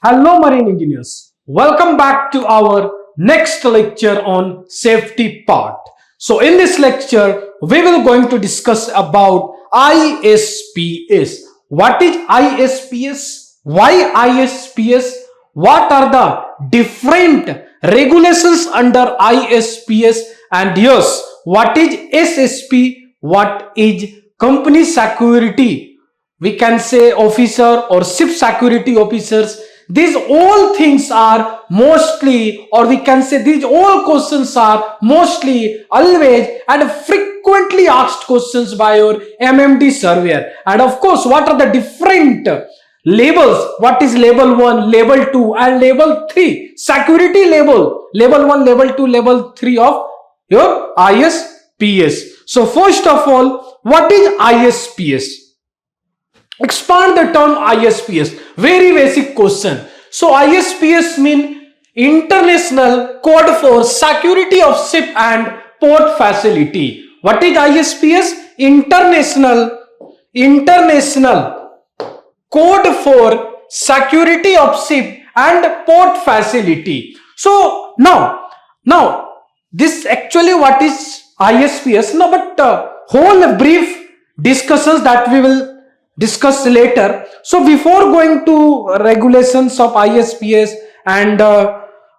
Hello, marine engineers. Welcome back to our next lecture on safety part. So, in this lecture, we will going to discuss about ISPS. What is ISPS? Why ISPS? What are the different regulations under ISPS? And yes, what is SSP? What is company security? We can say officer or ship security officers. These all things are mostly, or we can say these all questions are mostly, always and frequently asked questions by your MMD surveyor. And of course, what are the different labels? What is label 1, label 2 and label 3? Security label 1, label 2, label 3 of your ISPS. So first of all, what is ISPS? Expand the term ISPS. Very basic question. So ISPS mean International Code for Security of Ship and Port Facility. What is ISPS? International Code for Security of Ship and Port Facility. So now this actually what is ISPS? No, but whole brief discussions that we will discuss later. So before going to regulations of ISPS and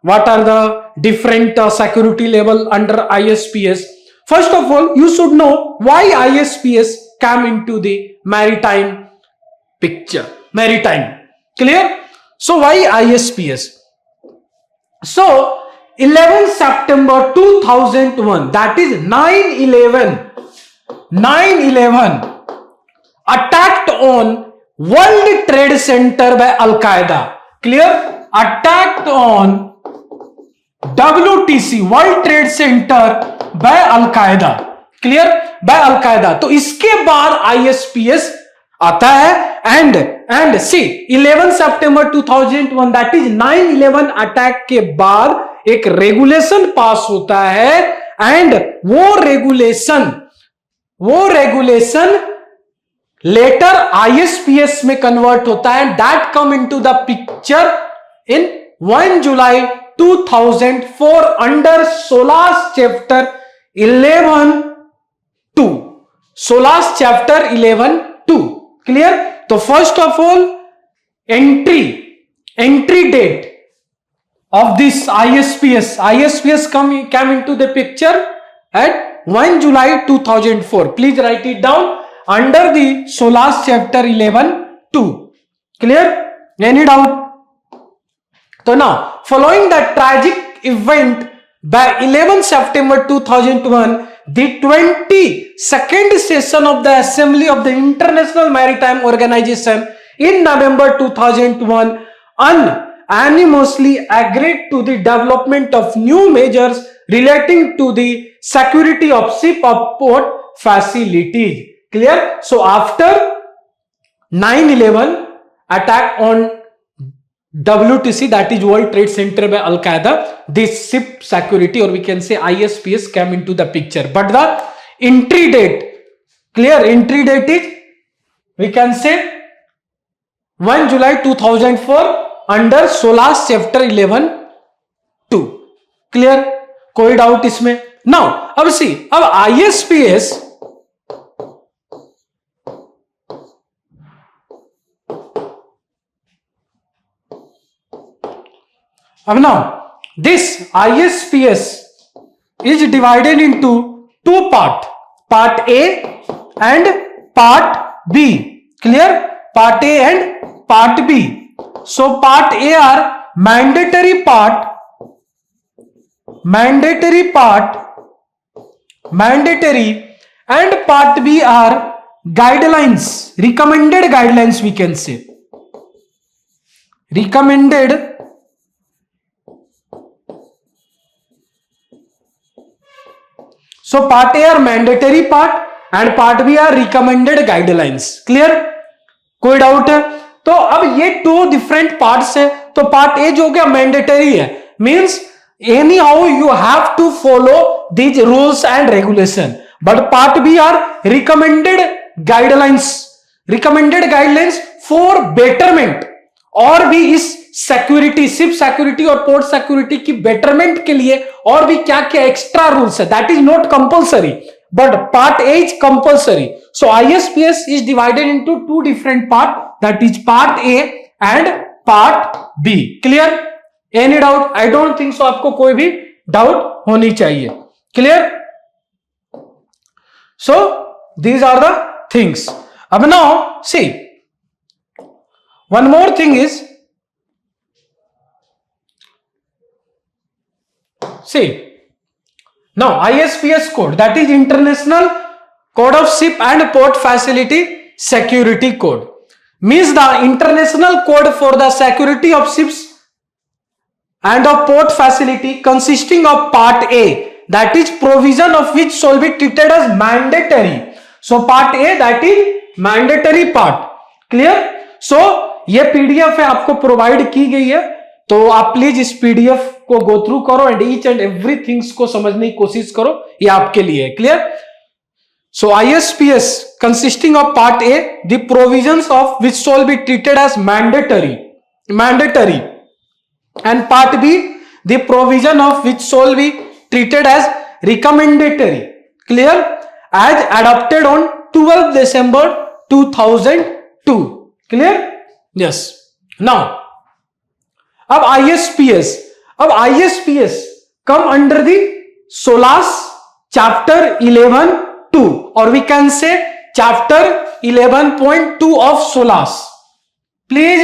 what are the different security level under ISPS, first of all you should know why ISPS came into the maritime picture. Maritime, clear? So why ISPS? So 11 September 2001, that is 9/11 attacked on World Trade Center by Al Qaeda. Clear? Attacked on WTC, World Trade Center by Al Qaeda. Clear? By Al Qaeda. तो इसके बाद ISPS आता है and see 11 September 2001 that is 9/11 attack के बाद एक regulation pass होता है एंड वो रेगुलेशन लेटर ISPS में कन्वर्ट होता है. That come into the picture in 1 July 2004 under SOLAS chapter 11(2). SOLAS chapter 11(2). Clear? तो first of all entry date of this ISPS came into the picture at 1 July 2004. Please write it down under the SOLAS chapter 11(2). Clear? Any doubt? So now, following the tragic event by 11 September 2001, the 22nd session of the Assembly of the International Maritime Organization in November 2001 unanimously agreed to the development of new measures relating to the security of ship or port facilities. Clear? So after 9/11 attack on WTC, that is World Trade Center by Al Qaeda, this ship security or we can say ISPS came into the picture. But the entry date, clear? Entry date is we can say 1 July 2004 under SOLAS chapter 11(2). Clear? कोई doubt इसमें? Now अब सी, अब ISPS अब now this ISPS is divided into two part A and part B. Clear? Part A and part B. So part A are mandatory part and part B are guidelines, recommended guidelines we can say. Recommended so part A are mandatory part and part B are recommended guidelines. Clear? कोई doubt है? तो अब ये to different parts है. तो part A जो हो गया मैंडेटरी है, means anyhow you have to follow these rules and regulation. But part B are recommended guidelines for betterment और भी इस सिक्योरिटी, सिप सिक्योरिटी और पोर्ट सिक्योरिटी की बेटरमेंट के लिए और भी क्या क्या एक्स्ट्रा रूल्स है, that is not compulsory but part A is compulsory. So ISPS is divided into two different part, that is part A and part B. Clear? Any doubt? I don't think so. आपको कोई भी doubt होनी चाहिए. Clear? So these are the things. अब now see, one more thing is, see, now ISPS code, that is International Code of Ship and Port Facility Security Code, means the international code for the security of ships and of port facility, consisting of part A, that is provision of which shall be treated as mandatory. So part A, that is mandatory part. Clear? So ये PDF है, आपको provide की गई है, तो आप please इस PDF को गो थ्रू करो एंड ईच एंड एवरीथिंग्स को समझने की कोशिश करो, ये आपके लिए है. Clear? So ISPS consisting of part A, the provisions of which shall be treated as mandatory and part B, the provision of which shall be treated as recommendatory. Clear? As adopted on 12 December 2002. Clear? Yes. Now अब ISPS come under the SOLAS chapter 11.2 or we can say chapter 11.2 of SOLAS. Please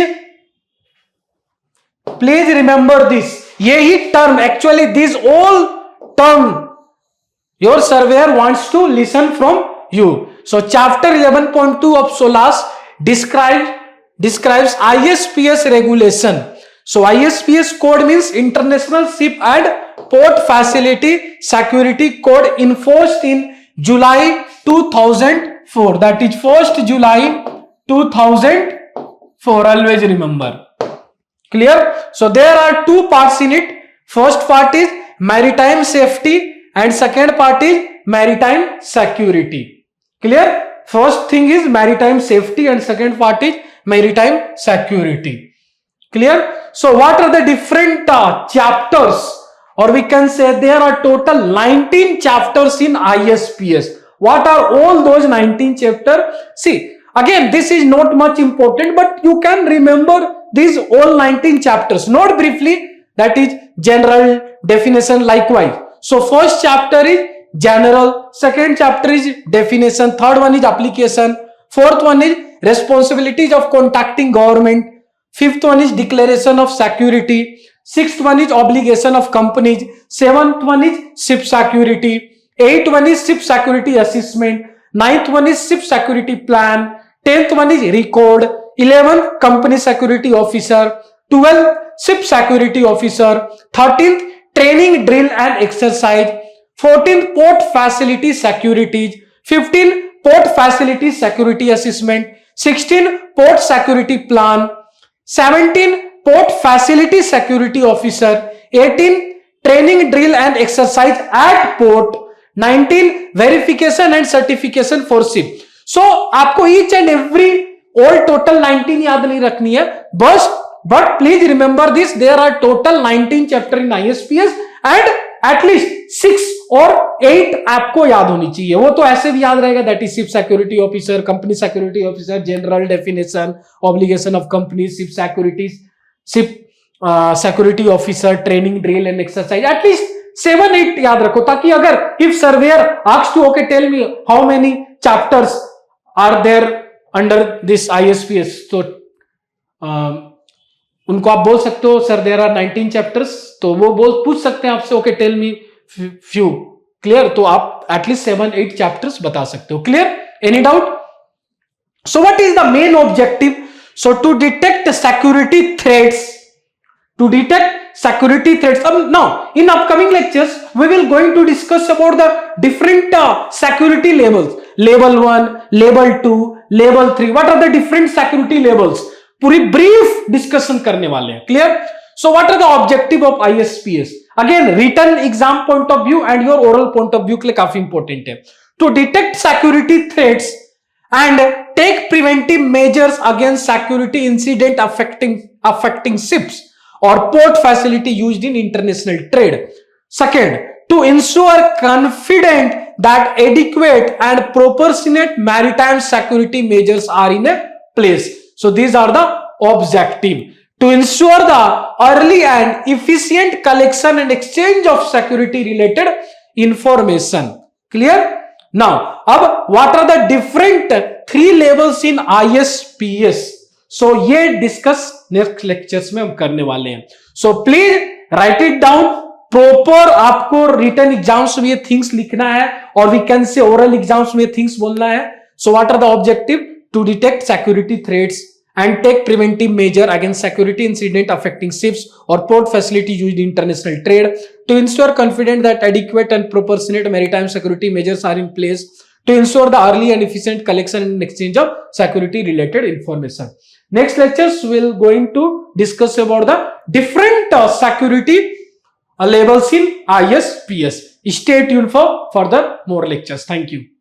remember this. यही term, actually this all term your surveyor wants to listen from you. So chapter 11.2 of SOLAS describes ISPS regulation. So ISPS code means International Ship and Port Facility Security Code, enforced in July 2004. That is 1st July 2004. Always remember. Clear? So there are two parts in it. First part is maritime safety and second part is maritime security. Clear? First thing is maritime safety and second part is maritime security. Clear? So what are the different chapters, or we can say there are total 19 chapters in ISPS. What are all those 19 chapters? See, again this is not much important, but you can remember these all 19 chapters. Note briefly, that is general, definition, likewise. So first chapter is general, second chapter is definition, third one is application, fourth one is responsibilities of contacting government, fifth one is declaration of security, sixth one is obligation of companies, seventh one is ship security, eighth one is ship security assessment, ninth one is ship security plan, 10th one is record, 11th company security officer, 12th ship security officer, 13th training drill and exercise, 14th port facility securities, 15th port facility security assessment, 16th port security plan, 17 port facility security officer, 18 training drill and exercise at port, 19 verification and certification for ship. So आपको each and every all total 19 याद नहीं रखनी है, but please remember this, there are total 19 chapter in ISPS and at least 6 और 8 आपको याद होनी चाहिए. वो तो ऐसे भी याद रहेगा, that is ship security officer, company security officer, general definition, obligation of company, ship security officer, training drill and exercise. At least 7-8 याद रखो, ताकि अगर if surveyor asks you, okay tell me how many chapters are there under this ISPS, तो उनको आप बोल सकते हो सर देयर आर 19 चैप्टर्स, तो वो पूछ सकते हैं आपसे, okay tell me few. Clear? तो आप एटलीस्ट 7-8 चैप्टर्स बता सकते हो. Clear? Any doubt? So what is the main objective? So to detect security threats, now in upcoming lectures we will going to discuss about the different security levels, level 1, level 2, level 3. what are the different security levels? पूरी brief discussion करने वाले हैं. Clear? So what are the objective of ISPS? Again written exam point of view and your oral point of view के लिए काफी important है. To detect security threats and take preventive measures against security incident affecting ships or port facility used in international trade. Second, to ensure confident that adequate and proportionate maritime security measures are in a place. So these are the objective. To ensure the early and efficient collection and exchange of security related information. Clear? Now, what are the different 3 levels in ISPS? So ये discuss next lectures में हम करने वाले हैं. So please write it down. Proper आपको written exams में ये things लिखना है और we can say oral exams में थिंग्स बोलना है. So what are the objective? To detect security threats and take preventive measure against security incident affecting ships or port facility used in international trade, to ensure confident that adequate and proportionate maritime security measures are in place, to ensure the early and efficient collection and exchange of security related information. Next lectures will going to discuss about the different security levels in ISPS. Stay tuned for further more lectures. Thank you.